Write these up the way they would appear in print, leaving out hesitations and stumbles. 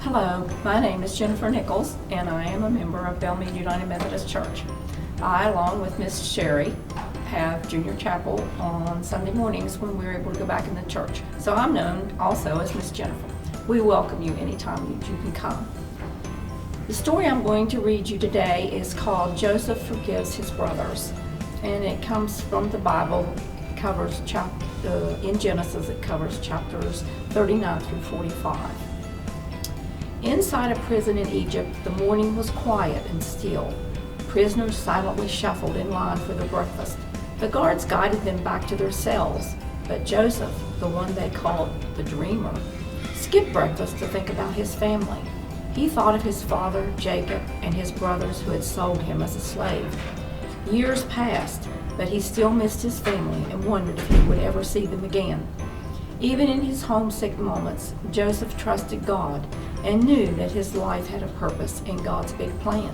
Hello, my name is Jennifer Nichols, and I am a member of Belmead United Methodist Church. I, along with Miss Sherry, have junior chapel on Sunday mornings when we're able to go back in the church. So I'm known also as Miss Jennifer. We welcome you anytime you can come. The story I'm going to read you today is called Joseph Forgives His Brothers, and it comes from the Bible. It covers in Genesis, it covers chapters 39 through 45. Inside a prison in Egypt, the morning was quiet and still. Prisoners silently shuffled in line for their breakfast. The guards guided them back to their cells, but Joseph, the one they called the dreamer, skipped breakfast to think about his family. He thought of his father, Jacob, and his brothers who had sold him as a slave. Years passed, but he still missed his family and wondered if he would ever see them again. Even in his homesick moments, Joseph trusted God and knew that his life had a purpose in God's big plan.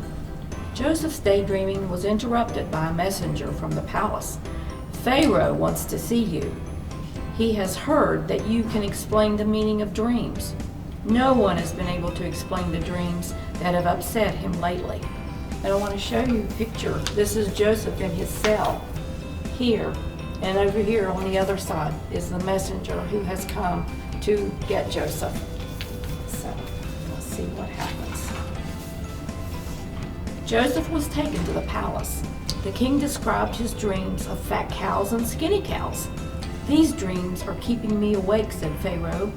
Joseph's daydreaming was interrupted by a messenger from the palace. Pharaoh wants to see you. He has heard that you can explain the meaning of dreams. No one has been able to explain the dreams that have upset him lately. And I want to show you a picture. This is Joseph in his cell here. And over here on the other side is the messenger who has come to get Joseph. So let's see what happens. Joseph was taken to the palace. The king described his dreams of fat cows and skinny cows. "These dreams are keeping me awake," said Pharaoh.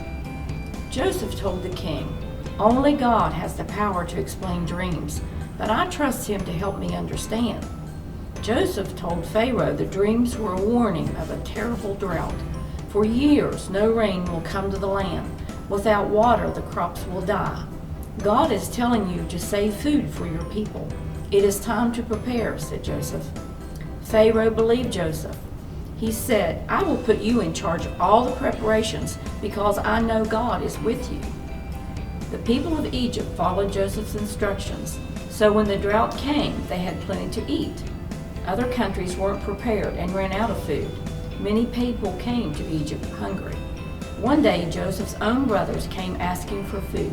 Joseph told the king, "Only God has the power to explain dreams, but I trust him to help me understand." Joseph told Pharaoh the dreams were a warning of a terrible drought. For years, no rain will come to the land. Without water, the crops will die. God is telling you to save food for your people. It is time to prepare, said Joseph. Pharaoh believed Joseph. He said, "I will put you in charge of all the preparations because I know God is with you." The people of Egypt followed Joseph's instructions, so when the drought came, they had plenty to eat. Other countries weren't prepared and ran out of food. Many people came to Egypt hungry. One day, Joseph's own brothers came asking for food.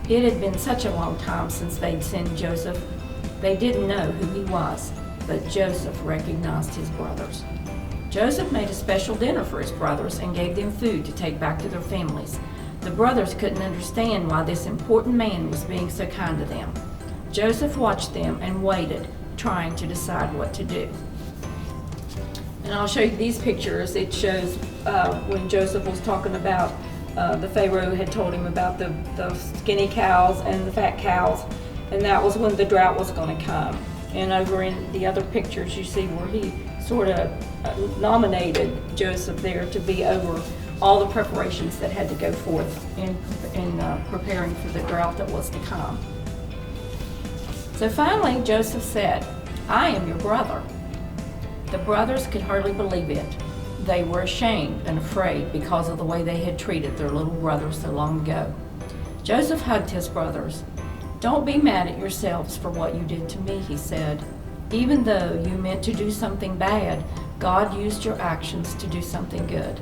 It had been such a long time since they'd seen Joseph. They didn't know who he was, but Joseph recognized his brothers. Joseph made a special dinner for his brothers and gave them food to take back to their families. The brothers couldn't understand why this important man was being so kind to them. Joseph watched them and waited, trying to decide what to do. And I'll show you these pictures. It shows when Joseph was talking about the Pharaoh had told him about the skinny cows and the fat cows, and that was when the drought was going to come. And over in the other pictures you see where he sort of nominated Joseph there to be over all the preparations that had to go forth in preparing for the drought that was to come. So finally, Joseph said, "I am your brother." The brothers could hardly believe it. They were ashamed and afraid because of the way they had treated their little brother so long ago. Joseph hugged his brothers. "Don't be mad at yourselves for what you did to me," he said. "Even though you meant to do something bad, God used your actions to do something good."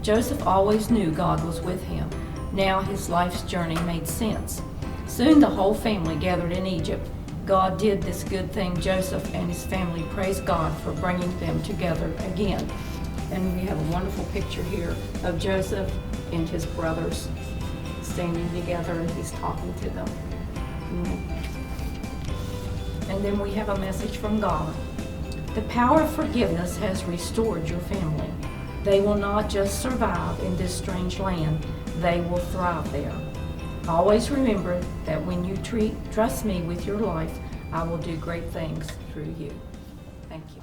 Joseph always knew God was with him. Now his life's journey made sense. Soon the whole family gathered in Egypt. God did this good thing. Joseph and his family praised God for bringing them together again. And we have a wonderful picture here of Joseph and his brothers standing together, and he's talking to them. And then we have a message from God. The power of forgiveness has restored your family. They will not just survive in this strange land, they will thrive there. Always remember that when you trust me with your life, I will do great things through you. Thank you.